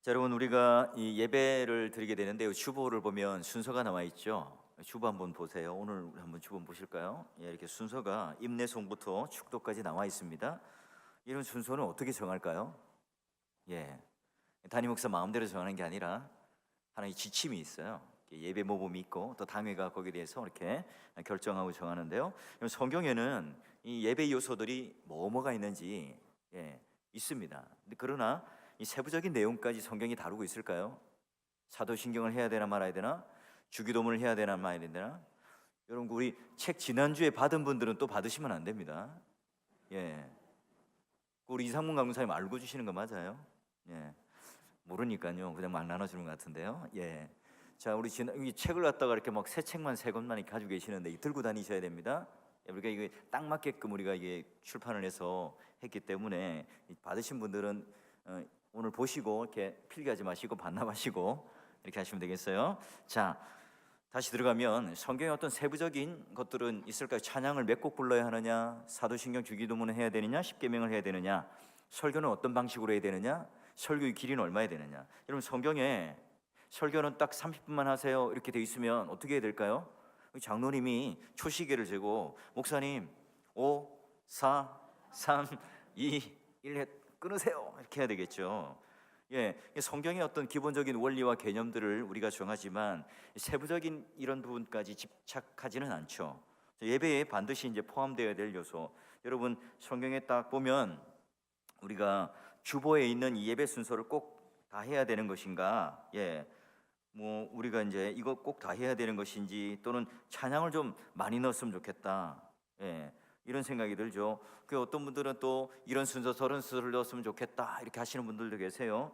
자, 여러분 우리가 이 예배를 드리게 되는데요. 주보를 보면 순서가 나와 있죠. 주보 한번 보세요. 오늘 한번 주보 보실까요? 예, 이렇게 순서가 임내송부터 축도까지 나와 있습니다. 이런 순서는 어떻게 정할까요? 예, 담임 목사 마음대로 정하는 게 아니라 하나의 지침이 있어요. 예배 모범이 있고 또 당회가 거기에 대해서 이렇게 결정하고 정하는데요. 성경에는 이 예배 요소들이 뭐가 있는지 있습니다. 그러나 이 세부적인 내용까지 성경이 다루고 있을까요? 사도신경을 해야 되나 말아야 되나? 주기도문을 해야 되나 말아야 되나? 여러분 우리 책 지난주에 받은 분들은 또 받으시면 안 됩니다. 예, 우리 이상문 강사님 알고 주시는 거 맞아요? 예, 모르니까요. 그냥 막 나눠주는 것 같은데요. 예. 자, 우리 이 책을 갖다가 이렇게 막 새 책만 세 권만 가지고 계시는데 들고 다니셔야 됩니다. 우리가 이게 딱 맞게끔 우리가 이게 출판을 해서 했기 때문에 받으신 분들은 오늘 보시고 이렇게 필기하지 마시고 반납하시고 이렇게 하시면 되겠어요. 자, 다시 들어가면 성경에 어떤 세부적인 것들은 있을까요? 찬양을 몇 곡 불러야 하느냐, 사도신경 주기도문을 해야 되느냐, 십계명을 해야 되느냐, 설교는 어떤 방식으로 해야 되느냐, 설교의 길이는 얼마야 되느냐. 여러분 성경에 설교는 딱 30분만 하세요 이렇게 돼 있으면 어떻게 해야 될까요? 장로님이 초시계를 재고 목사님 5, 4, 3, 2, 1 끊으세요 이렇게 해야 되겠죠. 예, 성경의 어떤 기본적인 원리와 개념들을 우리가 정하지만 세부적인 이런 부분까지 집착하지는 않죠. 예배에 반드시 이제 포함되어야 될 요소. 여러분 성경에 딱 보면 우리가 주보에 있는 이 예배 순서를 꼭 다 해야 되는 것인가? 예, 뭐 우리가 이제 이거 꼭 다 해야 되는 것인지 또는 찬양을 좀 많이 넣었으면 좋겠다. 예, 이런 생각이 들죠. 그 어떤 분들은 또 이런 순서 저런 순서를 넣었으면 좋겠다 이렇게 하시는 분들도 계세요.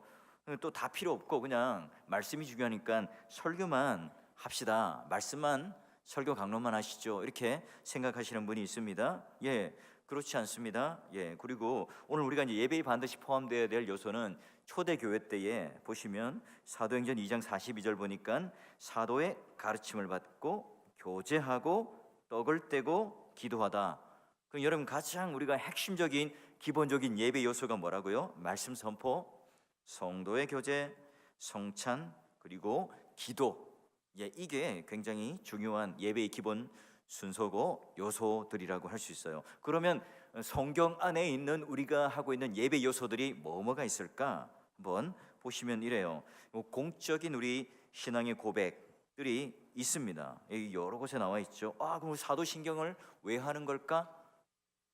또 다 필요 없고 그냥 말씀이 중요하니까 설교만 합시다. 말씀만 설교 강론만 하시죠. 이렇게 생각하시는 분이 있습니다. 예, 그렇지 않습니다. 예, 그리고 오늘 우리가 이제 예배에 반드시 포함되어야 될 요소는 초대교회 때에 보시면 사도행전 2장 42절 보니까 사도의 가르침을 받고 교제하고 떡을 떼고 기도하다. 그럼 여러분 가장 우리가 핵심적인 기본적인 예배 요소가 뭐라고요? 말씀 선포, 성도의 교제, 성찬, 그리고 기도. 예, 이게 굉장히 중요한 예배의 기본 순서고 요소들이라고 할 수 있어요. 그러면 성경 안에 있는 우리가 하고 있는 예배 요소들이 뭐가 있을까? 한번 보시면 이래요. 공적인 우리 신앙의 고백들이 있습니다. 여기 여러 곳에 나와 있죠. 그럼 사도신경을 왜 하는 걸까?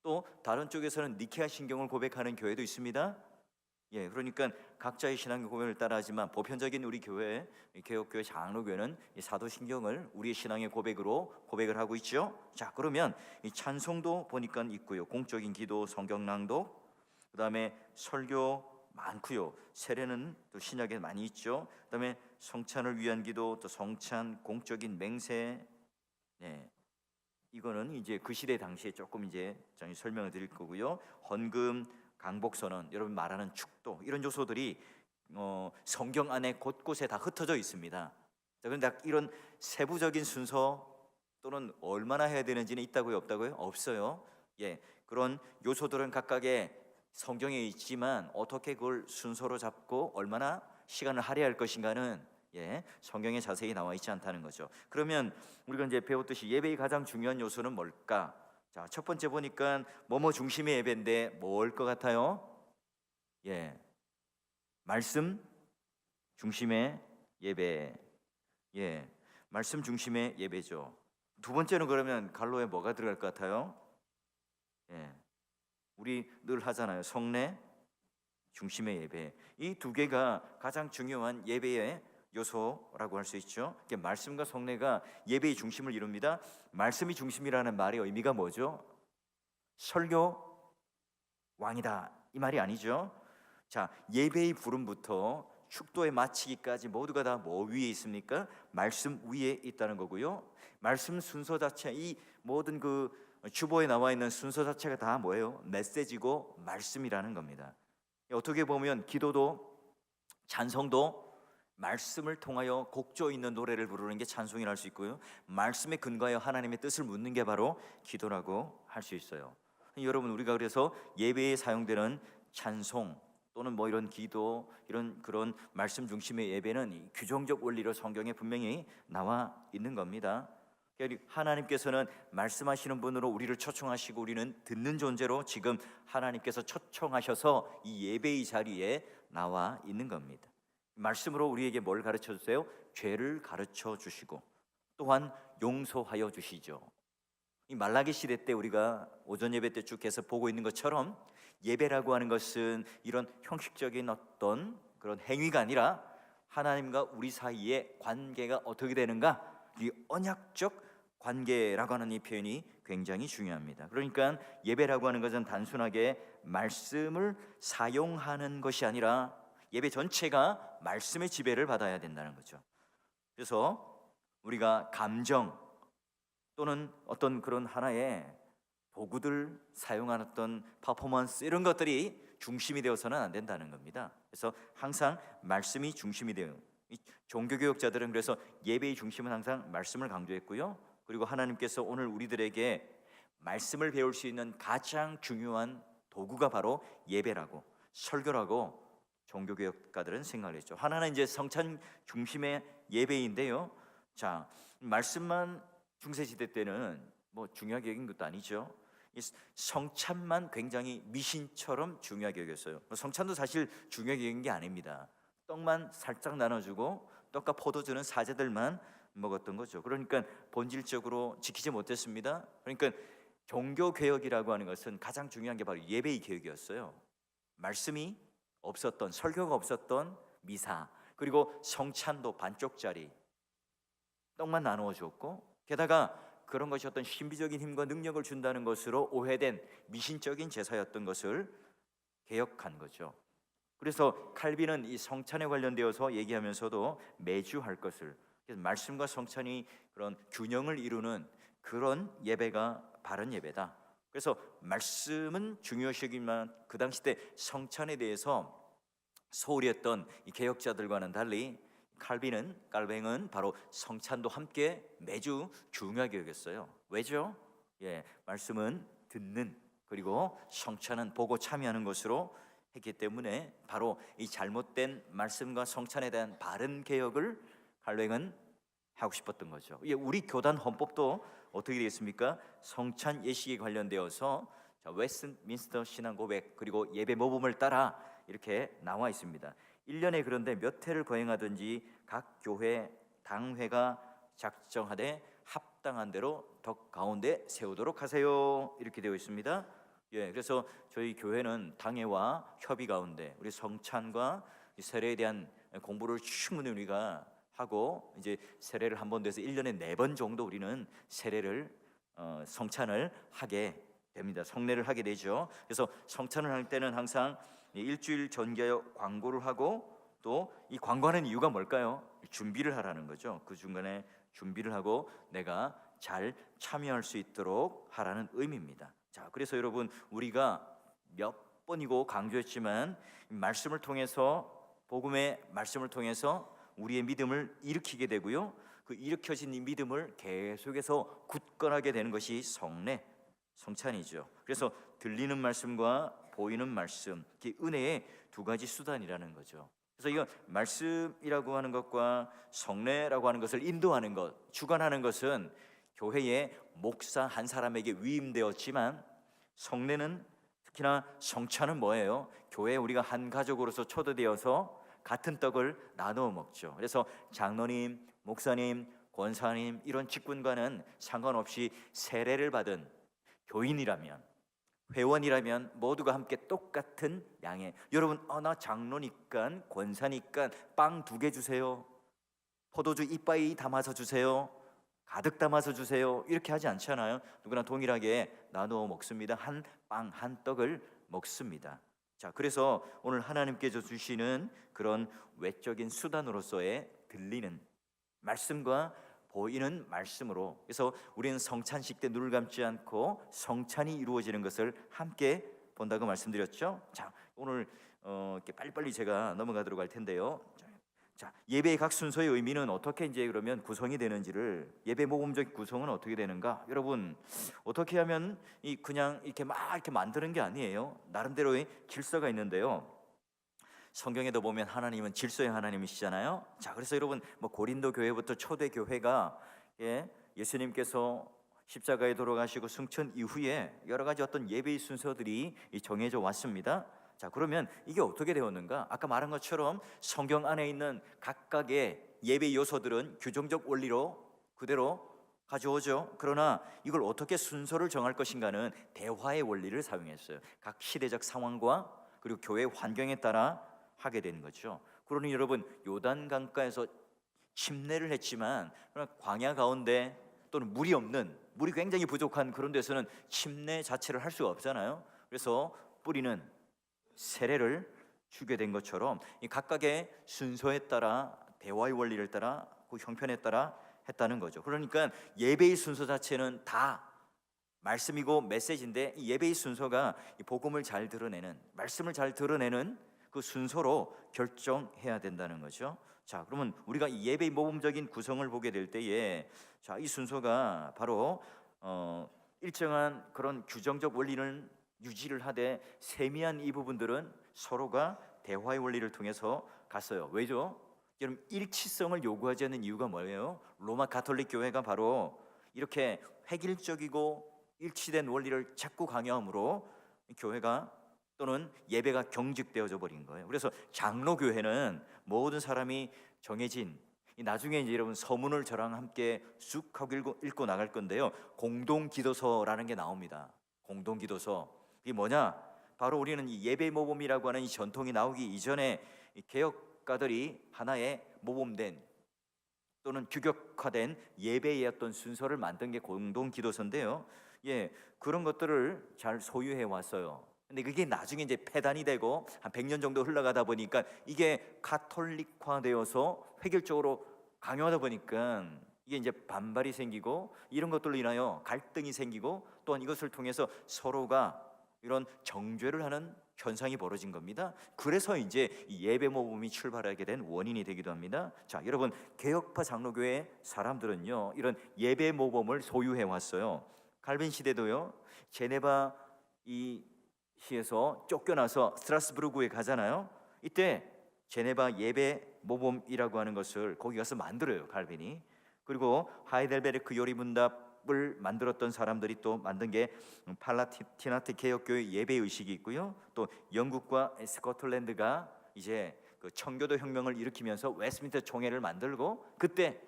또 다른 쪽에서는 니케아 신경을 고백하는 교회도 있습니다. 예, 그러니까 각자의 신앙의 고백을 따라하지만 보편적인 우리 교회, 개혁교회 장로교회는 이 사도신경을 우리의 신앙의 고백으로 고백을 하고 있죠. 자, 그러면 이 찬송도 보니까 있고요. 공적인 기도, 성경 낭독, 그다음에 설교 많고요. 세례는 또 신약에 많이 있죠. 그다음에 성찬을 위한 기도, 또 성찬, 공적인 맹세. 네, 이거는 이제 그 시대 당시에 조금 이제 설명을 드릴 거고요. 헌금, 강복선언, 여러분 말하는 축도, 이런 요소들이 성경 안에 곳곳에 다 흩어져 있습니다. 그런데 이런 세부적인 순서 또는 얼마나 해야 되는지는 있다고요, 없다고요? 없어요. 예, 그런 요소들은 각각의 성경에 있지만 어떻게 그걸 순서로 잡고 얼마나 시간을 할애할 것인가는 성경에 자세히 나와 있지 않다는 거죠. 그러면 우리가 이제 배웠듯이 예배의 가장 중요한 요소는 뭘까? 자, 첫 번째 보니까 뭐뭐 중심의 예배인데 뭘 것 같아요? 예, 말씀 중심의 예배. 예, 말씀 중심의 예배죠. 두 번째는 그러면 갈로에 뭐가 들어갈 것 같아요? 예, 우리 늘 하잖아요. 성례 중심의 예배. 이 두 개가 가장 중요한 예배의 요소라고 할 수 있죠. 말씀과 성례가 예배의 중심을 이룹니다. 말씀이 중심이라는 말의 의미가 뭐죠? 설교 왕이다 이 말이 아니죠. 자, 예배의 부름부터 축도에 마치기까지 모두가 다 뭐 위에 있습니까? 말씀 위에 있다는 거고요. 말씀 순서 자체, 이 모든 그 주보에 나와 있는 순서 자체가 다 뭐예요? 메시지고 말씀이라는 겁니다. 어떻게 보면 기도도 찬송도 말씀을 통하여 곡조 있는 노래를 부르는 게 찬송이라 할 수 있고요. 말씀에 근거하여 하나님의 뜻을 묻는 게 바로 기도라고 할 수 있어요. 여러분 우리가 그래서 예배에 사용되는 찬송, 또는 뭐 이런 기도, 이런 그런 말씀 중심의 예배는 이 규정적 원리로 성경에 분명히 나와 있는 겁니다. 그러니까 하나님께서는 말씀하시는 분으로 우리를 초청하시고 우리는 듣는 존재로 지금 하나님께서 초청하셔서 이 예배의 자리에 나와 있는 겁니다. 말씀으로 우리에게 뭘 가르쳐 주세요? 죄를 가르쳐 주시고 또한 용서하여 주시죠. 이 말라기 시대 때 우리가 오전 예배 때 쭉 계속 보고 있는 것처럼 예배라고 하는 것은 이런 형식적인 어떤 그런 행위가 아니라 하나님과 우리 사이의 관계가 어떻게 되는가, 이 언약적 관계라고 하는 이 표현이 굉장히 중요합니다. 그러니까 예배라고 하는 것은 단순하게 말씀을 사용하는 것이 아니라 예배 전체가 말씀의 지배를 받아야 된다는 거죠. 그래서 우리가 감정 또는 어떤 그런 하나의 도구들 사용하는 어떤 퍼포먼스 이런 것들이 중심이 되어서는 안 된다는 겁니다. 그래서 항상 말씀이 중심이 돼요. 이 종교개혁자들은 그래서 예배의 중심은 항상 말씀을 강조했고요. 그리고 하나님께서 오늘 우리들에게 말씀을 배울 수 있는 가장 중요한 도구가 바로 예배라고, 설교라고 종교개혁가들은 생각을 했죠. 하나는 이제 성찬 중심의 예배인데요. 자, 말씀만 중세시대 때는 뭐 중요하게 여긴 것도 아니죠. 이 성찬만 굉장히 미신처럼 중요하게 여겼어요. 성찬도 사실 중요하게 여긴 게 아닙니다. 떡만 살짝 나눠주고 떡과 포도주는 사제들만 먹었던 거죠. 그러니까 본질적으로 지키지 못했습니다. 그러니까 종교개혁이라고 하는 것은 가장 중요한 게 바로 예배의 개혁이었어요. 말씀이 없었던, 설교가 없었던 미사, 그리고 성찬도 반쪽짜리 떡만 나누어 줬고, 게다가 그런 것이 어떤 신비적인 힘과 능력을 준다는 것으로 오해된 미신적인 제사였던 것을 개혁한 거죠. 그래서 칼빈은 이 성찬에 관련되어서 얘기하면서도 매주 할 것을, 그래서 말씀과 성찬이 그런 균형을 이루는 그런 예배가 바른 예배다. 그래서 말씀은 중요시하지만 그 당시 때 성찬에 대해서 소홀히 했던 이 개혁자들과는 달리 깔뱅은 바로 성찬도 함께 매주 중요하게 여겼어요. 왜죠? 말씀은 듣는, 그리고 성찬은 보고 참여하는 것으로 했기 때문에 바로 이 잘못된 말씀과 성찬에 대한 바른 개혁을 깔뱅은 하고 싶었던 거죠. 우리 교단 헌법도 어떻게 되겠습니까? 성찬 예식에 관련되어서 웨스트민스터 신앙 고백 그리고 예배 모범을 따라 이렇게 나와 있습니다. 1년에 그런데 몇 회를 거행하든지 각 교회 당회가 작정하되 합당한 대로 덕 가운데 세우도록 하세요. 이렇게 되어 있습니다. 그래서 저희 교회는 당회와 협의 가운데 우리 성찬과 세례에 대한 공부를 충분히 우리가 하고, 이제 세례를 한 번 돼서 1년에 4번 정도 우리는 세례를 성찬을 하게 됩니다. 성례를 하게 되죠. 그래서 성찬을 할 때는 항상 일주일 전기하여 광고를 하고, 또 이 광고하는 이유가 뭘까요? 준비를 하라는 거죠. 그 중간에 준비를 하고 내가 잘 참여할 수 있도록 하라는 의미입니다. 자, 그래서 여러분, 우리가 몇 번이고 강조했지만 말씀을 통해서, 복음의 말씀을 통해서 우리의 믿음을 일으키게 되고요, 그 일으켜진 이 믿음을 계속해서 굳건하게 되는 것이 성례, 성찬이죠. 그래서 들리는 말씀과 보이는 말씀, 은혜의 두 가지 수단이라는 거죠. 그래서 이거 말씀이라고 하는 것과 성례라고 하는 것을 인도하는 것, 주관하는 것은 교회의 목사 한 사람에게 위임되었지만, 성례는, 특히나 성찬은 뭐예요? 교회에 우리가 한 가족으로서 초대되어서 같은 떡을 나누어 먹죠. 그래서 장로님, 목사님, 권사님 이런 직분과는 상관없이 세례를 받은 교인이라면, 회원이라면 모두가 함께 똑같은 양의, 여러분 나 장로니까 권사니까 빵 2개 주세요, 포도주 이빠이 담아서 주세요, 가득 담아서 주세요, 이렇게 하지 않잖아요. 누구나 동일하게 나누어 먹습니다. 한 빵, 한 떡을 먹습니다. 자, 그래서 오늘 하나님께서 주시는 그런 외적인 수단으로서의 들리는 말씀과 보이는 말씀으로, 그래서 우리는 성찬식 때 눈을 감지 않고 성찬이 이루어지는 것을 함께 본다고 말씀드렸죠. 자, 오늘 이렇게 빨리빨리 제가 넘어가도록 할 텐데요. 자, 예배의 각 순서의 의미는 어떻게 이제 그러면 구성이 되는지를, 예배 모범적 구성은 어떻게 되는가? 여러분, 어떻게 하면 그냥 이렇게 막 이렇게 만드는 게 아니에요. 나름대로의 질서가 있는데요. 성경에도 보면 하나님은 질서의 하나님이시잖아요. 자, 그래서 여러분 뭐 고린도 교회부터 초대 교회가 예수님께서 십자가에 돌아가시고 승천 이후에 여러 가지 어떤 예배의 순서들이 정해져 왔습니다. 자, 그러면 이게 어떻게 되었는가? 아까 말한 것처럼 성경 안에 있는 각각의 예배 요소들은 규정적 원리로 그대로 가져오죠. 그러나 이걸 어떻게 순서를 정할 것인가는 대화의 원리를 사용했어요. 각 시대적 상황과 그리고 교회 환경에 따라 하게 되는 거죠. 그러니 여러분 요단 강가에서 침례를 했지만 광야 가운데 또는 물이 굉장히 부족한 그런 데서는 침례 자체를 할 수가 없잖아요. 그래서 뿌리는 세례를 주게 된 것처럼 이 각각의 순서에 따라 대화의 원리를 따라 그 형편에 따라 했다는 거죠. 그러니까 예배의 순서 자체는 다 말씀이고 메시지인데 이 예배의 순서가 이 복음을 잘 드러내는, 말씀을 잘 드러내는 그 순서로 결정해야 된다는 거죠. 자, 그러면 우리가 이 예배의 모범적인 구성을 보게 될 때에 자, 이 순서가 바로 일정한 그런 규정적 원리는 유지를 하되 세미한 이 부분들은 서로가 대화의 원리를 통해서 갔어요. 왜죠? 여러분 일치성을 요구하지 않는 이유가 뭐예요? 로마 가톨릭 교회가 바로 이렇게 획일적이고 일치된 원리를 자꾸 강요함으로 교회가 또는 예배가 경직되어져 버린 거예요. 그래서 장로교회는 모든 사람이 정해진 나중에 이제 여러분 서문을 저랑 함께 쑥 하고 읽고 나갈 건데요. 공동기도서라는 게 나옵니다. 공동기도서 이게 뭐냐? 바로 우리는 이 예배 모범이라고 하는 이 전통이 나오기 이전에 이 개혁가들이 하나의 모범된 또는 규격화된 예배의 어떤 순서를 만든 게 공동기도서인데요. 그런 것들을 잘 소유해 왔어요. 근데 그게 나중에 이제 폐단이 되고 한 100년 정도 흘러가다 보니까 이게 가톨릭화되어서 획일적으로 강요하다 보니까 이게 이제 반발이 생기고 이런 것들로 인하여 갈등이 생기고 또한 이것을 통해서 서로가 이런 정죄를 하는 현상이 벌어진 겁니다. 그래서 이제 이 예배 모범이 출발하게 된 원인이 되기도 합니다. 자, 여러분 개혁파 장로교회 사람들은요 이런 예배 모범을 소유해 왔어요. 칼빈 시대도요 제네바 이 시에서 쫓겨나서 스트라스부르크에 가잖아요. 이때 제네바 예배 모범이라고 하는 것을 거기 가서 만들어요, 칼빈이. 그리고 하이델베르크 요리문답을 만들었던 사람들이 또 만든 게 팔라티나트 개혁교회 예배 의식이 있고요. 또 영국과 스코틀랜드가 이제 그 청교도 혁명을 일으키면서 웨스트민스터 총회를 만들고 그때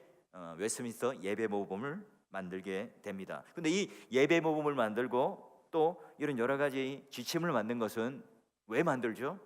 웨스트민스터 예배 모범을 만들게 됩니다. 근데 이 예배 모범을 만들고 또 이런 여러 가지 지침을 만든 것은 왜 만들죠?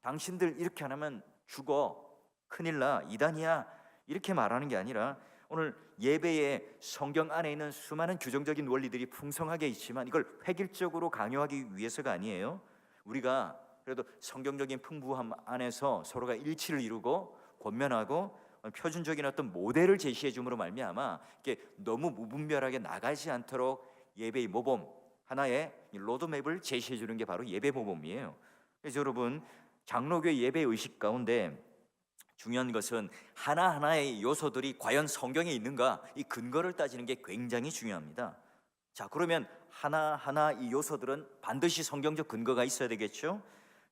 당신들 이렇게 안 하면 죽어, 큰일 나, 이단이야 이렇게 말하는 게 아니라 오늘 예배에 성경 안에 있는 수많은 규정적인 원리들이 풍성하게 있지만 이걸 획일적으로 강요하기 위해서가 아니에요. 우리가 그래도 성경적인 풍부함 안에서 서로가 일치를 이루고 권면하고 표준적인 어떤 모델을 제시해 줌으로 말미암아 이게 너무 무분별하게 나가지 않도록 예배의 모범 하나의 로드맵을 제시해 주는 게 바로 예배 모범이에요. 그래서 여러분 장로교회 예배 의식 가운데 중요한 것은 하나하나의 요소들이 과연 성경에 있는가 이 근거를 따지는 게 굉장히 중요합니다. 자, 그러면 하나하나 이 요소들은 반드시 성경적 근거가 있어야 되겠죠.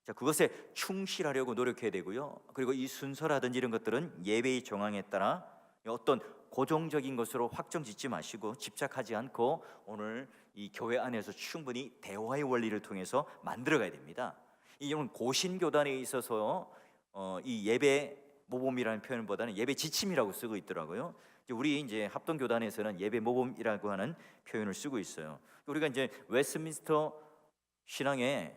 자, 그것에 충실하려고 노력해야 되고요. 그리고 이 순서라든지 이런 것들은 예배의 정황에 따라 어떤 고정적인 것으로 확정 짓지 마시고 집착하지 않고 오늘 이 교회 안에서 충분히 대화의 원리를 통해서 만들어가야 됩니다. 이건 고신교단에 있어서 이 예배 모범이라는 표현보다는 예배 지침이라고 쓰고 있더라고요. 우리 이제 합동교단에서는 예배 모범이라고 하는 표현을 쓰고 있어요. 우리가 이제 웨스트민스터 신앙에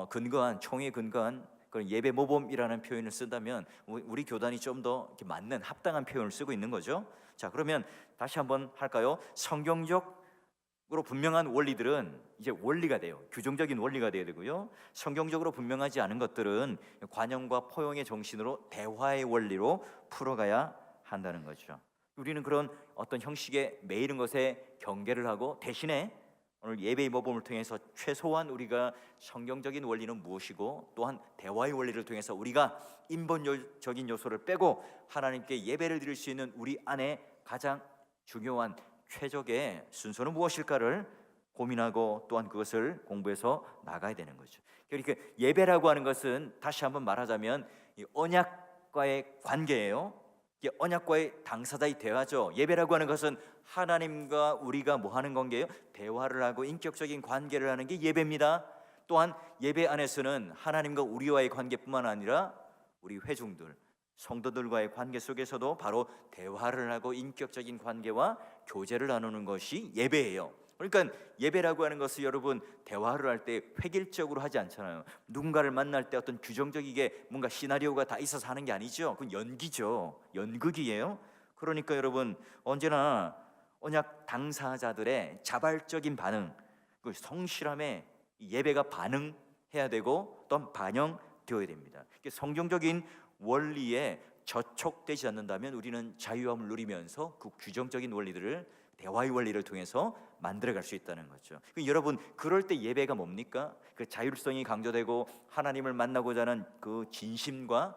근거한 총에 근거한 그런 예배 모범이라는 표현을 쓴다면 우리 교단이 좀 더 맞는 합당한 표현을 쓰고 있는 거죠. 자, 그러면 다시 한번 할까요? 성경적으로 분명한 원리들은 이제 원리가 돼요. 규정적인 원리가 돼야 되고요. 성경적으로 분명하지 않은 것들은 관용과 포용의 정신으로 대화의 원리로 풀어가야 한다는 거죠. 우리는 그런 어떤 형식의 매이른 것에 경계를 하고 대신에 오늘 예배의 모범을 통해서 최소한 우리가 성경적인 원리는 무엇이고 또한 대화의 원리를 통해서 우리가 인본적인 요소를 빼고 하나님께 예배를 드릴 수 있는 우리 안에 가장 중요한 최적의 순서는 무엇일까를 고민하고 또한 그것을 공부해서 나가야 되는 거죠. 그러니까 예배라고 하는 것은 다시 한번 말하자면 이 언약과의 관계예요. 이게 언약과의 당사자의 대화죠. 예배라고 하는 것은 하나님과 우리가 뭐 하는 관계예요? 대화를 하고 인격적인 관계를 하는 게 예배입니다. 또한 예배 안에서는 하나님과 우리와의 관계뿐만 아니라 우리 회중들, 성도들과의 관계 속에서도 바로 대화를 하고 인격적인 관계와 교제를 나누는 것이 예배예요. 그러니까 예배라고 하는 것을 여러분 대화를 할 때 획일적으로 하지 않잖아요. 누군가를 만날 때 어떤 규정적이게 뭔가 시나리오가 다 있어서 하는 게 아니죠. 그건 연기죠. 연극이에요. 그러니까 여러분 언제나 언약 당사자들의 자발적인 반응, 그 성실함에 예배가 반응해야 되고 또 반영되어야 됩니다. 성경적인 원리에 저촉되지 않는다면 우리는 자유함을 누리면서 그 규정적인 원리들을 대화의 원리를 통해서 만들어갈 수 있다는 거죠. 여러분 그럴 때 예배가 뭡니까? 그 자율성이 강조되고 하나님을 만나고자 하는 그 진심과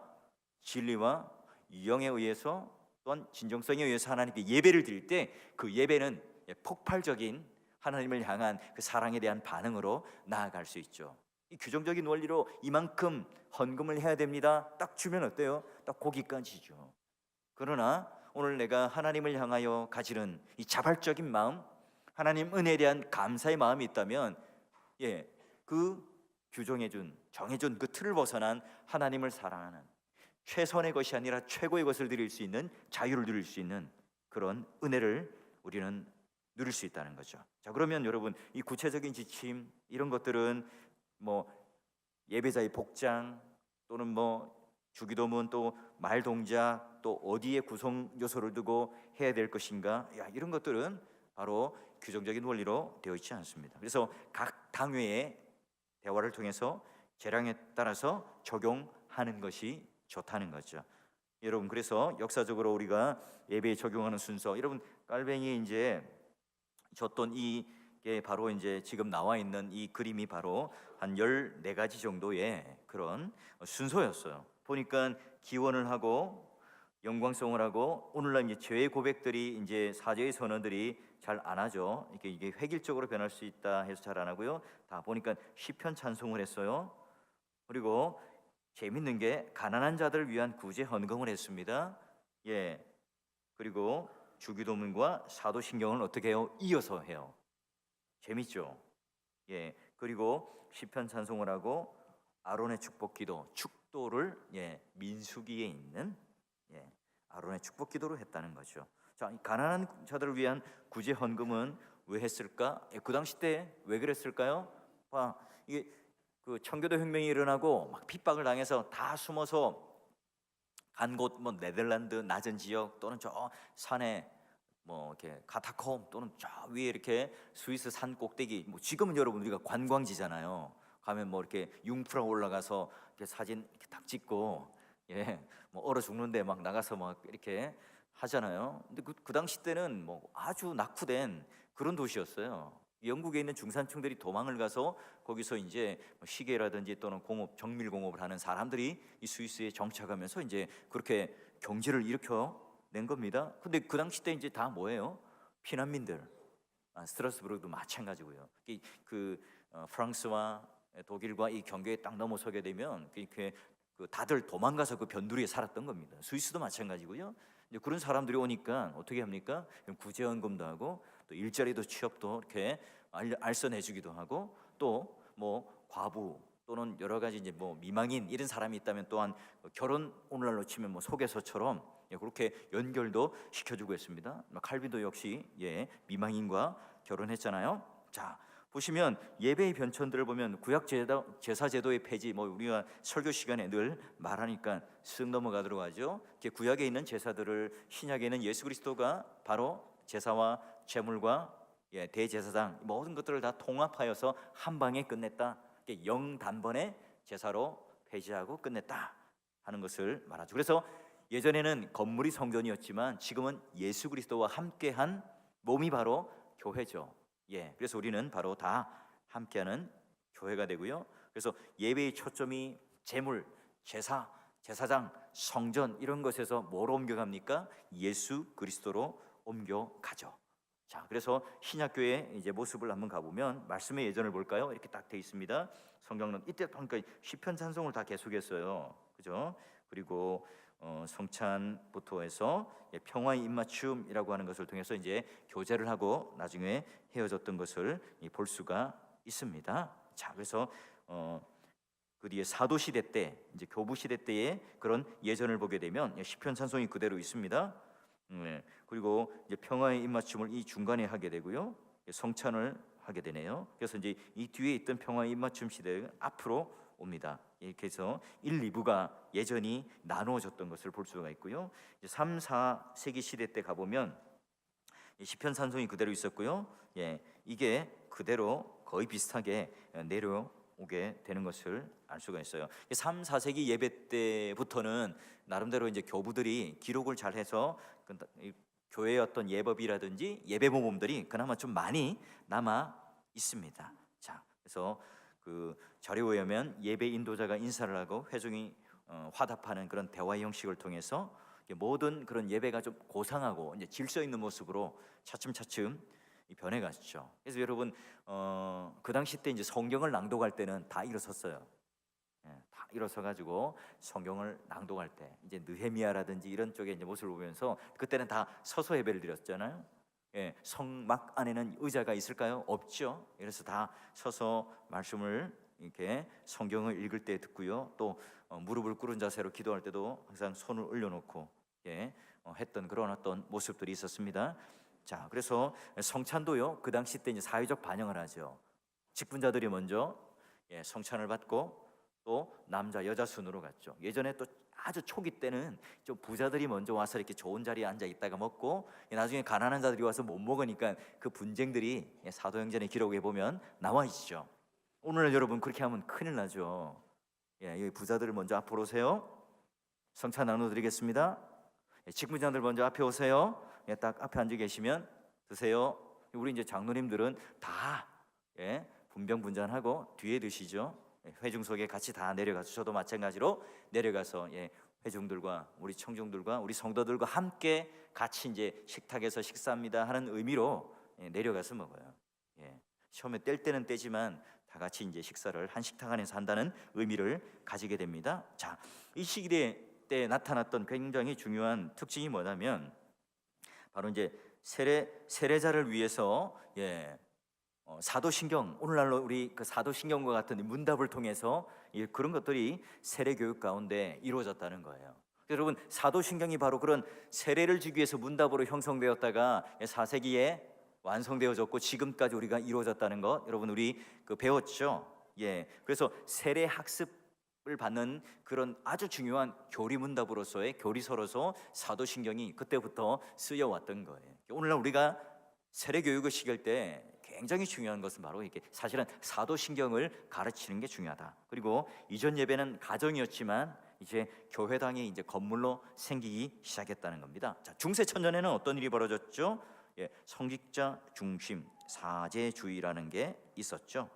진리와 영에 의해서 또한 진정성에 의해서 하나님께 예배를 드릴 때 그 예배는 폭발적인 하나님을 향한 그 사랑에 대한 반응으로 나아갈 수 있죠. 이 규정적인 원리로 이만큼 헌금을 해야 됩니다. 딱 주면 어때요? 딱 거기까지죠. 그러나 오늘 내가 하나님을 향하여 가지는 이 자발적인 마음, 하나님 은혜에 대한 감사의 마음이 있다면 그 규정해준, 정해준 그 틀을 벗어난 하나님을 사랑하는 최선의 것이 아니라 최고의 것을 드릴 수 있는 자유를 누릴 수 있는 그런 은혜를 우리는 누릴 수 있다는 거죠. 자, 그러면 여러분 이 구체적인 지침 이런 것들은 뭐 예배자의 복장 또는 뭐 주기도문 또 말 동작 또 어디에 구성 요소를 두고 해야 될 것인가, 이런 것들은 바로 규정적인 원리로 되어 있지 않습니다. 그래서 각 당회의 대화를 통해서 재량에 따라서 적용하는 것이 좋다는 거죠. 여러분 그래서 역사적으로 우리가 예배에 적용하는 순서, 여러분 깔뱅이 이제 줬던 이게 바로 이제 지금 나와 있는 이 그림이 바로 한 14가지 정도의 그런 순서였어요. 보니까 기원을 하고 영광송을 하고 오늘날 이제 죄의 고백들이 이제 사죄의 선언들이 잘 안 하죠. 이게 획일적으로 변할 수 있다 해서 잘 안 하고요. 다 보니까 시편 찬송을 했어요. 그리고 재밌는 게 가난한 자들을 위한 구제 헌금을 했습니다. 그리고 주기도문과 사도신경을 어떻게 해요? 이어서 해요. 재밌죠? 그리고 시편 찬송을 하고 아론의 축복기도, 축도를 민수기에 있는 아론의 축복기도를 했다는 거죠. 자, 가난한 자들을 위한 구제 헌금은 왜 했을까? 그 당시 때 왜 그랬을까요? 이게 그 청교도 혁명이 일어나고 막 핍박을 당해서 다 숨어서 간 곳, 뭐 네덜란드 낮은 지역 또는 저 산에 뭐 이렇게 카타콤 또는 저 위에 이렇게 스위스 산 꼭대기, 뭐 지금은 여러분 우리가 관광지잖아요. 가면 뭐 이렇게 융프라 올라가서 이렇게 사진 이렇게 딱 찍고 뭐 얼어 죽는데 막 나가서 막 이렇게 하잖아요. 근데 그 당시 때는 뭐 아주 낙후된 그런 도시였어요. 영국에 있는 중산층들이 도망을 가서 거기서 이제 시계라든지 또는 공업, 정밀 공업을 하는 사람들이 이 스위스에 정착하면서 이제 그렇게 경제를 일으켜 낸 겁니다. 근데 그 당시 때 이제 다 뭐예요? 피난민들. 스트라스부르도 마찬가지고요. 프랑스와 독일과 이 경계에 딱 넘어서게 되면 다들 도망가서 그 변두리에 살았던 겁니다. 스위스도 마찬가지고요. 이제 그런 사람들이 오니까 어떻게 합니까? 구제헌금도 하고 또 일자리도 취업도 이렇게 알선해주기도 하고 또 뭐 과부 또는 여러 가지 이제 뭐 미망인 이런 사람이 있다면 또한 결혼, 오늘날로 치면 뭐 소개서처럼 그렇게 연결도 시켜주고 했습니다. 칼빈도 역시 미망인과 결혼했잖아요. 자, 보시면 예배의 변천들을 보면 구약 제사 제도의 폐지, 뭐 우리가 설교 시간에 늘 말하니까 쓱 넘어가도록 하죠. 구약에 있는 제사들을 신약에 있는 예수 그리스도가 바로 제사와 제물과 대제사장 모든 것들을 다 통합하여서 한 방에 끝냈다. 영단번의 제사로 폐지하고 끝냈다 하는 것을 말하죠. 그래서 예전에는 건물이 성전이었지만 지금은 예수 그리스도와 함께한 몸이 바로 교회죠. 그래서 우리는 바로 다 함께하는 교회가 되고요. 그래서 예배의 초점이 제물, 제사, 제사장, 성전 이런 것에서 뭐로 옮겨갑니까? 예수 그리스도로 옮겨가죠. 자, 그래서 신약교회 이제 모습을 한번 가보면 말씀의 예전을 볼까요? 이렇게 딱 돼 있습니다. 성경은 이때 보니까 시편 찬송을 다 계속했어요. 그죠? 그리고 성찬부터 해서 평화의 입맞춤이라고 하는 것을 통해서 이제 교제를 하고 나중에 헤어졌던 것을 볼 수가 있습니다. 자, 그래서 그 뒤에 사도 시대 때, 이제 교부 시대 때의 그런 예전을 보게 되면 시편 찬송이 그대로 있습니다. 그리고 이제 평화의 입맞춤을 이 중간에 하게 되고요, 성찬을 하게 되네요. 그래서 이제 이 뒤에 있던 평화의 입맞춤 시대가 앞으로 옵니다. 이렇게 해서 1, 2부가 예전이 나누어졌던 것을 볼 수가 있고요. 이제 3, 4세기 시대 때 가보면 시편 찬송이 그대로 있었고요. 이게 그대로 거의 비슷하게 내려오게 되는 것을 알 수가 있어요. 3, 4세기 예배 때부터는 나름대로 이제 교부들이 기록을 잘해서 교회의 어떤 예법이라든지 예배 모범들이 그나마 좀 많이 남아 있습니다. 자, 그래서 그 절에 오면 예배 인도자가 인사를 하고 회중이 화답하는 그런 대화 형식을 통해서 모든 그런 예배가 좀 고상하고 이제 질서 있는 모습으로 차츰차츰 변해갔죠. 그래서 여러분 그 당시 때 이제 성경을 낭독할 때는 다 일어섰어요. 다 일어서 가지고 성경을 낭독할 때 이제 느헤미야라든지 이런 쪽에 이제 모습을 보면서 그때는 다 서서 예배를 드렸잖아요. 성막 안에는 의자가 있을까요? 없죠. 그래서 다 서서 말씀을 이렇게 성경을 읽을 때 듣고요. 또 무릎을 꿇은 자세로 기도할 때도 항상 손을 올려놓고 했던 그런 어떤 모습들이 있었습니다. 자, 그래서 성찬도요, 그 당시 때 이제 사회적 반영을 하죠. 직분자들이 먼저 성찬을 받고 또 남자 여자 순으로 갔죠. 예전에 또 아주 초기 때는 좀 부자들이 먼저 와서 이렇게 좋은 자리에 앉아 있다가 먹고 나중에 가난한 자들이 와서 못 먹으니까 그 분쟁들이 사도행전의 기록에 보면 나와 있죠. 오늘 여러분 그렇게 하면 큰일 나죠. 여기 부자들 먼저 앞으로 오세요. 성찬 나눠드리겠습니다. 직분자들 먼저 앞에 오세요. 딱 앞에 앉아 계시면 드세요. 우리 이제 장로님들은 다 분병분전하고 뒤에 드시죠. 회중석에 같이 다 내려가서 저도 마찬가지로 내려가서 회중들과 우리 청중들과 우리 성도들과 함께 같이 이제 식탁에서 식사합니다 하는 의미로 내려가서 먹어요. 처음에 뗄 때는 떼지만 다 같이 이제 식사를 한 식탁 안에서 한다는 의미를 가지게 됩니다. 자, 이 시기에 때 나타났던 굉장히 중요한 특징이 뭐냐면 바로 이제 세례자를 위해서 사도신경, 오늘날로 우리 그 사도신경과 같은 문답을 통해서 그런 것들이 세례 교육 가운데 이루어졌다는 거예요. 여러분, 사도신경이 바로 그런 세례를 주기 위해서 문답으로 형성되었다가 4세기에 완성되어졌고 지금까지 우리가 이루어졌다는 것, 여러분 우리 배웠죠. 그래서 세례 학습을 받는 그런 아주 중요한 교리문답으로서의 교리서로서 사도신경이 그때부터 쓰여왔던 거예요. 오늘날 우리가 세례 교육을 시킬 때 굉장히 중요한 것은 바로 이게 사실은 사도신경을 가르치는 게 중요하다. 그리고 이전 예배는 가정이었지만 이제 교회당이 이제 건물로 생기기 시작했다는 겁니다. 자, 중세 천년에는 어떤 일이 벌어졌죠? 성직자 중심 사제주의라는 게 있었죠.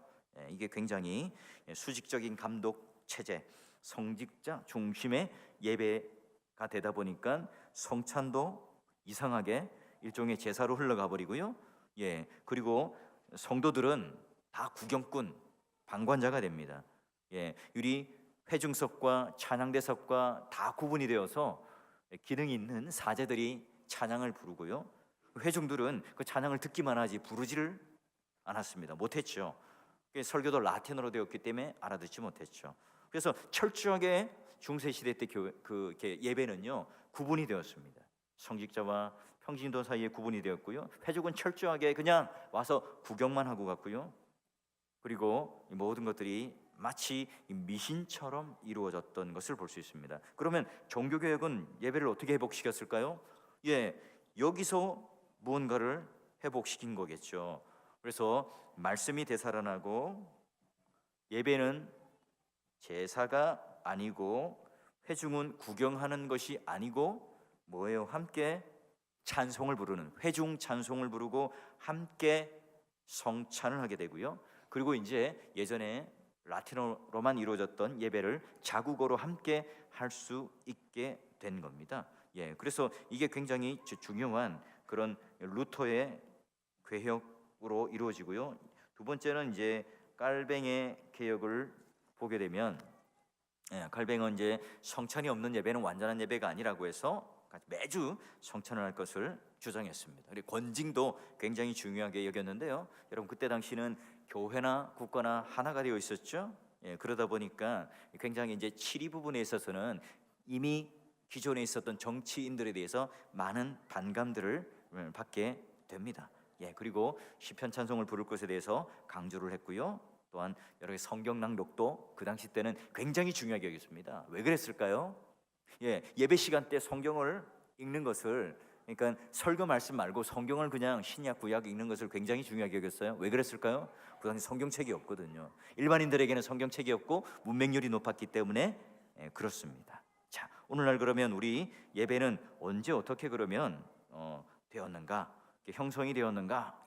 이게 굉장히 수직적인 감독 체제, 성직자 중심의 예배가 되다 보니까 성찬도 이상하게 일종의 제사로 흘러가 버리고요. 그리고 성도들은 다 구경꾼, 방관자가 됩니다. 우리 회중석과 찬양대석과 다 구분이 되어서 기능이 있는 사제들이 찬양을 부르고요. 회중들은 그 찬양을 듣기만 하지 부르지를 않았습니다. 못했죠. 설교도 라틴어로 되었기 때문에 알아듣지 못했죠. 그래서 철저하게 중세시대 때 예배는요 구분이 되었습니다. 성직자와 평신도 사이에 구분이 되었고요. 회중은 철저하게 그냥 와서 구경만 하고 갔고요. 그리고 이 모든 것들이 마치 미신처럼 이루어졌던 것을 볼 수 있습니다. 그러면 종교개혁은 예배를 어떻게 회복시켰을까요? 여기서 무언가를 회복시킨 거겠죠. 그래서 말씀이 되살아나고 예배는 제사가 아니고 회중은 구경하는 것이 아니고 뭐예요? 함께 찬송을 부르는, 회중 찬송을 부르고 함께 성찬을 하게 되고요. 그리고 이제 예전에 라틴어로만 이루어졌던 예배를 자국어로 함께 할 수 있게 된 겁니다. 그래서 이게 굉장히 중요한 그런 루터의 개혁으로 이루어지고요. 두 번째는 이제 깔뱅의 개혁을 보게 되면, 깔뱅은 이제 성찬이 없는 예배는 완전한 예배가 아니라고 해서 매주 성찬을 할 것을 주장했습니다. 그리고 권징도 굉장히 중요하게 여겼는데요. 여러분 그때 당시는 교회나 국가나 하나가 되어 있었죠. 그러다 보니까 굉장히 이제 치리 부분에 있어서는 이미 기존에 있었던 정치인들에 대해서 많은 반감들을 받게 됩니다. 그리고 시편 찬송을 부를 것에 대해서 강조를 했고요. 또한 여러 가지 성경 낭독도 그 당시 때는 굉장히 중요하게 여겼습니다. 왜 그랬을까요? 예배 시간 때 성경을 읽는 것을, 그러니까 설교 말씀 말고 성경을 그냥 신약 구약 읽는 것을 굉장히 중요하게 여겼어요. 왜 그랬을까요? 그 당시 성경책이 없거든요. 일반인들에게는 성경책이 없고 문맹률이 높았기 때문에 그렇습니다. 자, 오늘날 그러면 우리 예배는 언제 어떻게 그러면 되었는가, 형성이 되었는가?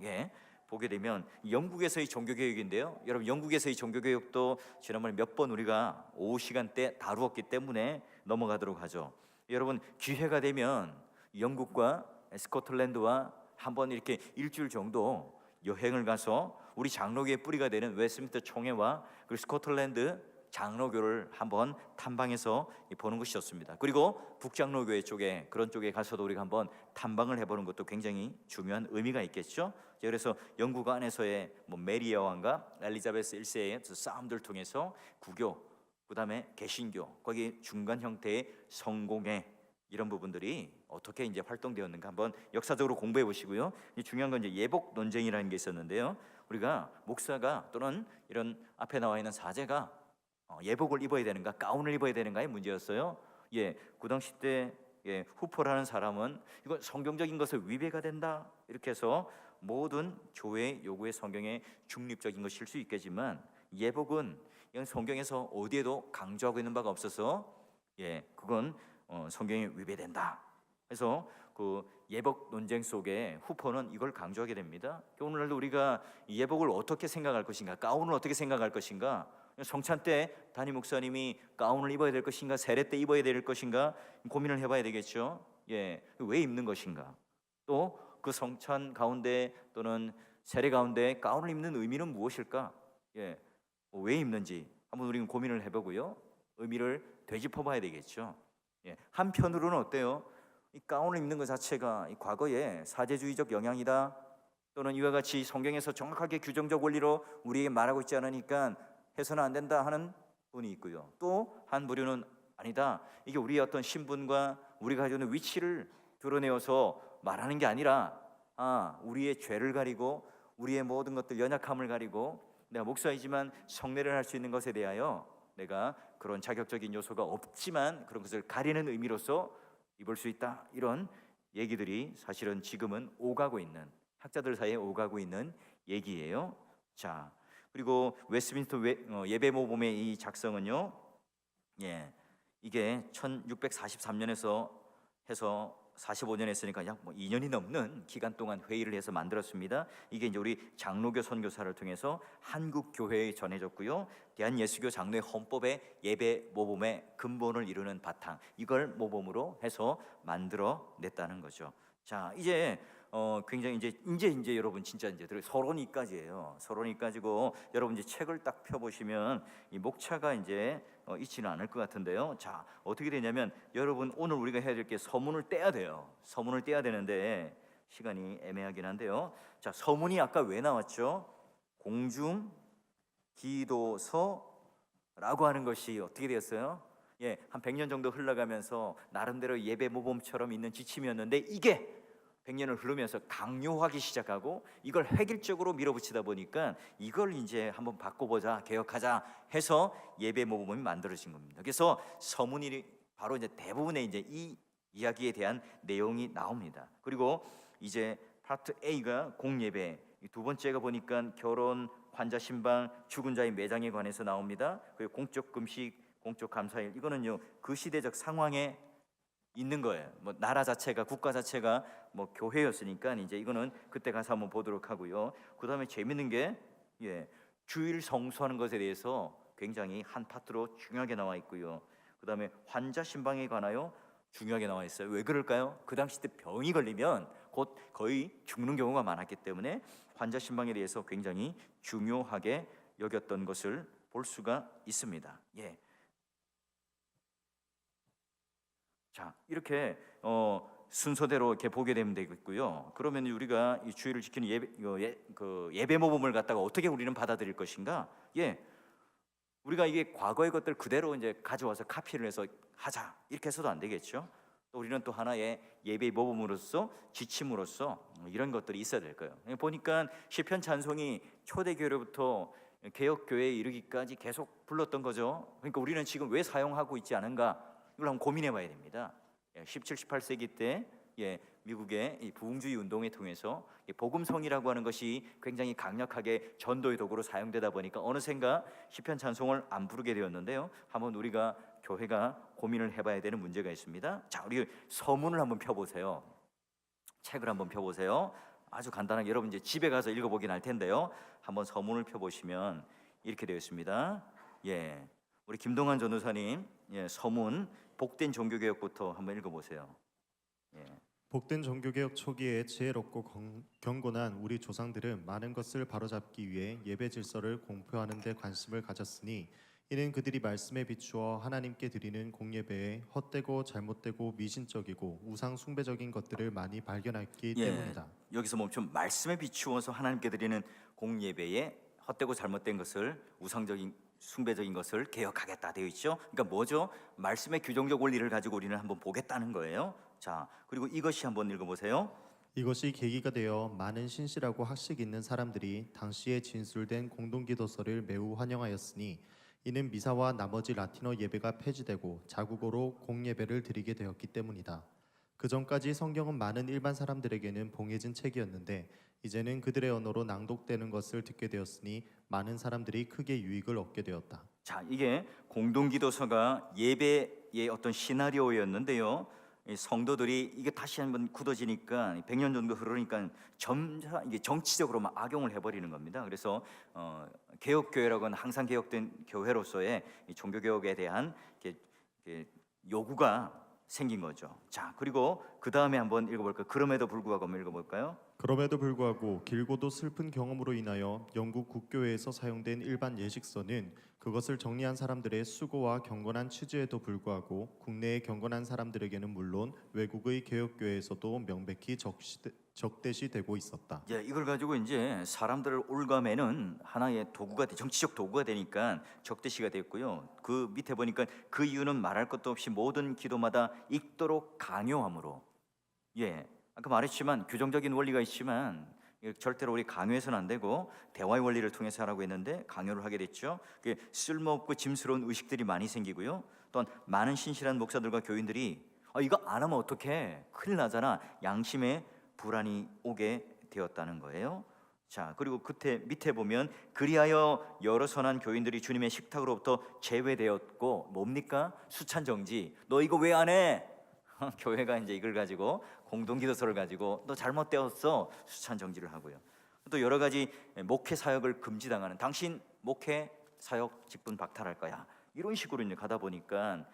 보게 되면 영국에서의 종교개혁인데요. 여러분 영국에서의 종교개혁도 지난번에 몇 번 우리가 오후 시간 때 다루었기 때문에 넘어가도록 하죠. 여러분 기회가 되면 영국과 스코틀랜드와 한번 이렇게 일주일 정도 여행을 가서 우리 장로교의 뿌리가 되는 웨스트민스터 총회와 그리고 스코틀랜드 장로교를 한번 탐방해서 보는 것이 좋습니다. 그리고 북장로교회 쪽에, 그런 쪽에 가서도 우리가 한번 탐방을 해보는 것도 굉장히 중요한 의미가 있겠죠. 그래서 영국 안에서의 메리 여왕과 엘리자베스 1세의 싸움들 통해서 구교, 그 다음에 개신교, 거기 중간 형태의 성공회, 이런 부분들이 어떻게 이제 활동되었는가 한번 역사적으로 공부해 보시고요. 중요한 건 이제 예복 논쟁이라는 게 있었는데요. 우리가 목사가 또는 이런 앞에 나와 있는 사제가 예복을 입어야 되는가, 가운을 입어야 되는가의 문제였어요. 그 당시 때 후퍼라는 사람은 이건 성경적인 것을 위배가 된다, 이렇게 해서 모든 교회 요구의 성경에 중립적인 것일 수 있겠지만 예복은 이건 성경에서 어디에도 강조하고 있는 바가 없어서 그건 성경에 위배된다. 그래서 그 예복 논쟁 속에 후퍼는 이걸 강조하게 됩니다. 오늘날도 우리가 예복을 어떻게 생각할 것인가, 가운을 어떻게 생각할 것인가, 성찬 때 담임 목사님이 가운을 입어야 될 것인가, 세례 때 입어야 될 것인가 고민을 해봐야 되겠죠. 왜 입는 것인가, 또 그 성찬 가운데 또는 세례 가운데 가운을 입는 의미는 무엇일까, 왜 입는지 한번 우리는 고민을 해보고요, 의미를 되짚어봐야 되겠죠. 한편으로는 어때요? 이 가운을 입는 것 자체가 이 과거에 사제주의적 영향이다, 또는 이와 같이 성경에서 정확하게 규정적 원리로 우리에게 말하고 있지 않으니까 해서는 안 된다 하는 분이 있고요. 또 한 부류는 아니다, 이게 우리의 어떤 신분과 우리가 가지고 있는 위치를 드러내어서 말하는 게 아니라 우리의 죄를 가리고 우리의 모든 것들, 연약함을 가리고 내가 목사이지만 성례를 할 수 있는 것에 대하여 내가 그런 자격적인 요소가 없지만 그런 것을 가리는 의미로서 입을 수 있다, 이런 얘기들이 사실은 지금은 오가고 있는, 학자들 사이에 오가고 있는 얘기예요. 자, 그리고 웨스트민스터 예배 모범의 이 작성은요, 이게 1643년에서 해서 45년 했으니까 약 2년이 넘는 기간 동안 회의를 해서 만들었습니다. 이게 이제 우리 장로교 선교사를 통해서 한국 교회에 전해졌고요. 대한예수교 장로의 헌법의 예배 모범의 근본을 이루는 바탕, 이걸 모범으로 해서 만들어냈다는 거죠. 자, 이제 굉장히 이제 여러분 진짜 이제 서론이까지예요. 서론이까지고 여러분 이제 책을 딱 펴보시면 이 목차가 이제 있지는 않을 것 같은데요. 자, 어떻게 되냐면 여러분 오늘 우리가 해야 될 게 서문을 떼야 돼요. 서문을 떼야 되는데 시간이 애매하긴 한데요. 자, 서문이 아까 왜 나왔죠? 공중 기도서라고 하는 것이 어떻게 되었어요? 한 100년 정도 흘러가면서 나름대로 예배 모범처럼 있는 지침이었는데 이게 100년을 흐르면서 강요하기 시작하고 이걸 획일적으로 밀어붙이다 보니까 이걸 이제 한번 바꿔보자, 개혁하자 해서 예배 모범이 만들어진 겁니다. 그래서 서문이 바로 이제 대부분의 이제 이 이야기에 대한 내용이 나옵니다. 그리고 이제 파트 A가 공예배, 두 번째가 보니까 결혼, 환자 신방, 죽은 자의 매장에 관해서 나옵니다. 그리고 공적 금식, 공적 감사일, 이거는요 그 시대적 상황에 있는 거예요. 나라 자체가, 국가 자체가 교회였으니까 이제 이거는 그때 가서 한번 보도록 하고요. 그 다음에 재밌는 게 주일 성수하는 것에 대해서 굉장히 한 파트로 중요하게 나와 있고요. 그 다음에 환자 신방에 관하여 중요하게 나와 있어요. 왜 그럴까요? 그 당시 때 병이 걸리면 곧 거의 죽는 경우가 많았기 때문에 환자 신방에 대해서 굉장히 중요하게 여겼던 것을 볼 수가 있습니다. 예. 자, 이렇게 순서대로 이렇게 보게 되면 되겠고요. 그러면 우리가 이 주의를 지키는 예배 모범을 갖다가 어떻게 우리는 받아들일 것인가? 예, 우리가 이게 과거의 것들 그대로 이제 가져와서 카피를 해서 하자 이렇게 해서도 안 되겠죠. 또 우리는 또 하나의 예배 모범으로서 지침으로서 이런 것들이 있어야 될 거예요. 보니까 시편 찬송이 초대교회로부터 개혁교회에 이르기까지 계속 불렀던 거죠. 그러니까 우리는 지금 왜 사용하고 있지 않은가? 이걸 한번 고민해 봐야 됩니다. 17, 18세기 때 미국의 이 부흥주의 운동에 통해서 복음성이라고 하는 것이 굉장히 강력하게 전도의 도구로 사용되다 보니까 어느샌가 시편 찬송을 안 부르게 되었는데요. 한번 우리가 교회가 고민을 해봐야 되는 문제가 있습니다. 자, 우리 서문을 한번 펴보세요. 책을 한번 펴보세요. 아주 간단하게 여러분 이제 집에 가서 읽어보긴 할 텐데요. 한번 서문을 펴보시면 이렇게 되어 있습니다. 예, 우리 김동환 전도사님 서문 복된 종교개혁부터 한번 읽어보세요. 예. 복된 종교개혁 초기에 지혜롭고 경건한 우리 조상들은 많은 것을 바로잡기 위해 예배 질서를 공표하는 데 관심을 가졌으니 이는 그들이 말씀에 비추어 하나님께 드리는 공예배에 헛되고 잘못되고 미신적이고 우상 숭배적인 것들을 많이 발견했기 때문이다. 여기서 멈추면 말씀에 비추어서 하나님께 드리는 공예배에 헛되고 잘못된 것을 우상적인 숭배적인 것을 개혁하겠다 되어 있죠. 그러니까 뭐죠? 말씀의 규정적 원리를 가지고 우리는 한번 보겠다는 거예요. 자, 그리고 이것이 한번 읽어보세요. 이것이 계기가 되어 많은 신실하고 학식 있는 사람들이 당시에 진술된 공동기도서를 매우 환영하였으니 이는 미사와 나머지 라틴어 예배가 폐지되고 자국어로 공예배를 드리게 되었기 때문이다. 그 전까지 성경은 많은 일반 사람들에게는 봉해진 책이었는데 이제는 그들의 언어로 낭독되는 것을 듣게 되었으니 많은 사람들이 크게 유익을 얻게 되었다. 자, 이게 공동기도서가 예배의 어떤 시나리오였는데요. 이 성도들이 이게 다시 한번 굳어지니까 100년 정도 흐르니까 점차 이게 정치적으로 막 악용을 해버리는 겁니다. 그래서 개혁교회라고 하는 항상 개혁된 교회로서의 이 종교개혁에 대한 요구가 생긴 거죠. 자, 그리고 그 다음에 한번 읽어볼까요? 그럼에도 불구하고 한번 읽어볼까요? 그럼에도 불구하고 길고도 슬픈 경험으로 인하여 영국 국교회에서 사용된 일반 예식서는 그것을 정리한 사람들의 수고와 경건한 취지에도 불구하고 국내의 경건한 사람들에게는 물론 외국의 개혁교회에서도 명백히 적대시되고 있었다. 이걸 가지고 이제 사람들을 올가매는 하나의 도구가 정치적 도구가 되니까 적대시가 됐고요. 그 밑에 보니까 그 이유는 말할 것도 없이 모든 기도마다 읽도록 강요함으로. 아까 말했지만 규정적인 원리가 있지만 절대로 우리 강요해서는 안 되고 대화의 원리를 통해서 하라고 했는데 강요를 하게 됐죠. 쓸모없고 짐스러운 의식들이 많이 생기고요. 또한 많은 신실한 목사들과 교인들이 이거 안 하면 어떡해, 큰일 나잖아, 양심에 불안이 오게 되었다는 거예요. 자, 그리고 그때 밑에 보면 그리하여 여러 선한 교인들이 주님의 식탁으로부터 제외되었고, 뭡니까? 수찬정지. 너 이거 왜 안 해? 교회가 이제 이걸 가지고 공동기도서를 가지고 너 잘못되었어, 수찬정지를 하고요. 또 여러 가지 목회 사역을 금지당하는, 당신 목회 사역 직분 박탈할 거야, 이런 식으로 이제 가다 보니까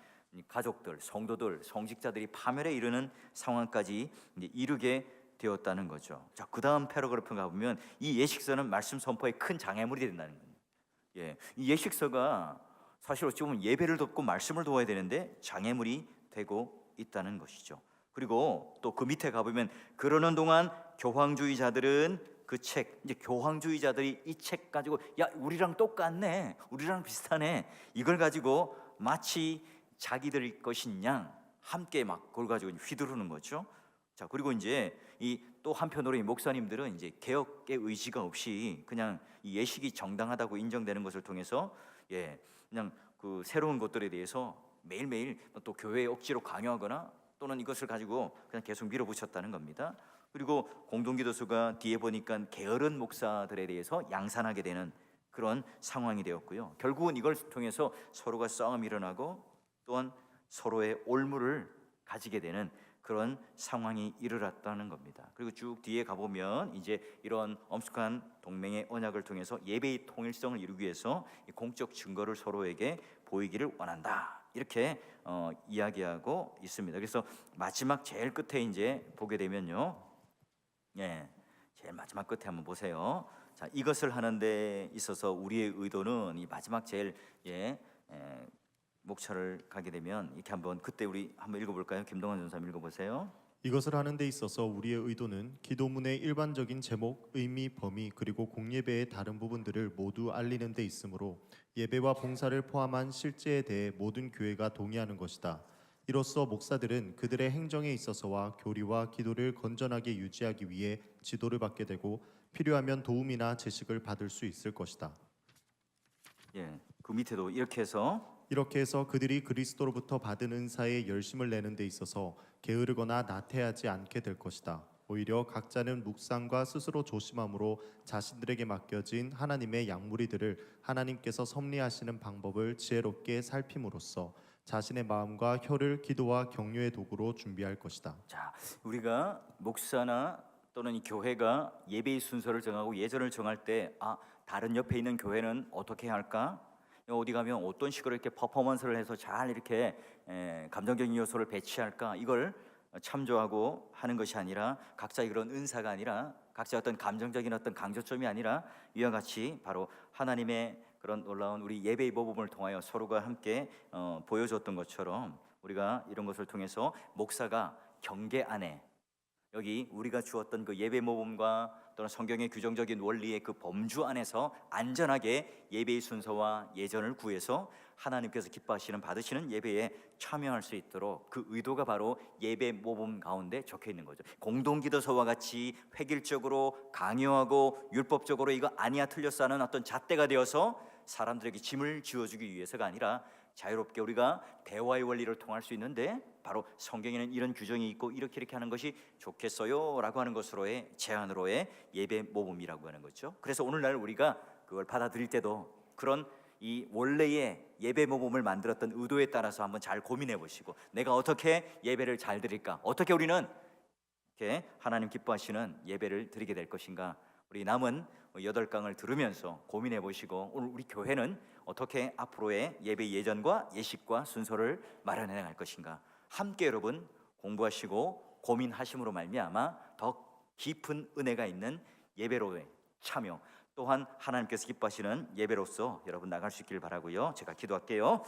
가족들, 성도들, 성직자들이 파멸에 이르는 상황까지 이제 이르게 되었다는 거죠. 자, 그 다음 패러그래프 가보면 이 예식서는 말씀 선포에 큰 장애물이 된다는 거예요. 이 예식서가 사실 어찌 보면 예배를 돕고 말씀을 도와야 되는데 장애물이 되고 있다는 것이죠. 그리고 또 그 밑에 가보면 그러는 동안 교황주의자들은 그 책, 이제 교황주의자들이 이 책 가지고 야, 우리랑 똑같네, 우리랑 비슷하네, 이걸 가지고 마치 자기들 것인 양 함께 막 그걸 가지고 휘두르는 거죠. 자, 그리고 이제 이 또 한편으로 이 목사님들은 이제 개혁의 의지가 없이 그냥 이 예식이 정당하다고 인정되는 것을 통해서 그냥 그 새로운 것들에 대해서 매일매일 또 교회에 억지로 강요하거나 또는 이것을 가지고 그냥 계속 밀어붙였다는 겁니다. 그리고 공동기도서가 뒤에 보니까 게으른 목사들에 대해서 양산하게 되는 그런 상황이 되었고요. 결국은 이걸 통해서 서로가 싸움이 일어나고 또한 서로의 올무를 가지게 되는 그런 상황이 일어났다는 겁니다. 그리고 쭉 뒤에 가보면 이제 이런 엄숙한 동맹의 언약을 통해서 예배의 통일성을 이루기 위해서 공적 증거를 서로에게 보이기를 원한다, 이렇게 이야기하고 있습니다. 그래서 마지막 제일 끝에 이제 보게 되면요, 예, 제일 마지막 끝에 한번 보세요. 자, 이것을 하는 데 있어서 우리의 의도는 이 마지막 제일 목차를 가게 되면 이렇게 한번 그때 우리 한번 읽어볼까요? 김동환 전사님 읽어보세요. 이것을 하는 데 있어서 우리의 의도는 기도문의 일반적인 제목, 의미, 범위 그리고 공예배의 다른 부분들을 모두 알리는 데 있으므로 예배와 봉사를 포함한 실제에 대해 모든 교회가 동의하는 것이다. 이로써 목사들은 그들의 행정에 있어서와 교리와 기도를 건전하게 유지하기 위해 지도를 받게 되고 필요하면 도움이나 제식을 받을 수 있을 것이다. 예, 그 밑에도 이렇게 해서 그들이 그리스도로부터 받은 은사에 열심을 내는 데 있어서 게으르거나 나태하지 않게 될 것이다. 오히려 각자는 묵상과 스스로 조심함으로 자신들에게 맡겨진 하나님의 양무리들을 하나님께서 섭리하시는 방법을 지혜롭게 살핌으로써 자신의 마음과 혀를 기도와 격려의 도구로 준비할 것이다. 자, 우리가 목사나 또는 이 교회가 예배의 순서를 정하고 예절을 정할 때 다른 옆에 있는 교회는 어떻게 해야 할까? 어디 가면 어떤 식으로 이렇게 퍼포먼스를 해서 잘 이렇게 감정적인 요소를 배치할까? 이걸 참조하고 하는 것이 아니라 각자의 그런 은사가 아니라 각자의 어떤 감정적인 어떤 강조점이 아니라 이와 같이 바로 하나님의 그런 놀라운 우리 예배의 모범을 통하여 서로가 함께 보여줬던 것처럼 우리가 이런 것을 통해서 목사가 경계 안에 여기 우리가 주었던 그 예배 모범과 또는 성경의 규정적인 원리의 그 범주 안에서 안전하게 예배의 순서와 예전을 구해서 하나님께서 기뻐하시는 받으시는 예배에 참여할 수 있도록 그 의도가 바로 예배 모범 가운데 적혀 있는 거죠. 공동기도서와 같이 획일적으로 강요하고 율법적으로 이거 아니야 틀렸어 하는 어떤 잣대가 되어서 사람들에게 짐을 지어주기 위해서가 아니라 자유롭게 우리가 대화의 원리를 통할 수 있는데 바로 성경에는 이런 규정이 있고 이렇게 하는 것이 좋겠어요 라고 하는 것으로의 제안으로의 예배 모범이라고 하는 거죠. 그래서 오늘날 우리가 그걸 받아들일 때도 그런 이 원래의 예배 모범을 만들었던 의도에 따라서 한번 잘 고민해 보시고 내가 어떻게 예배를 잘 드릴까, 어떻게 우리는 이렇게 하나님 기뻐하시는 예배를 드리게 될 것인가, 우리 남은 8강을 들으면서 고민해 보시고 오늘 우리 교회는 어떻게 앞으로의 예배 예전과 예식과 순서를 마련해 나갈 것인가 함께 여러분 공부하시고 고민하심으로 말미암아 더 깊은 은혜가 있는 예배로의 참여 또한 하나님께서 기뻐하시는 예배로서 여러분 나갈 수 있기를 바라고요. 제가 기도할게요.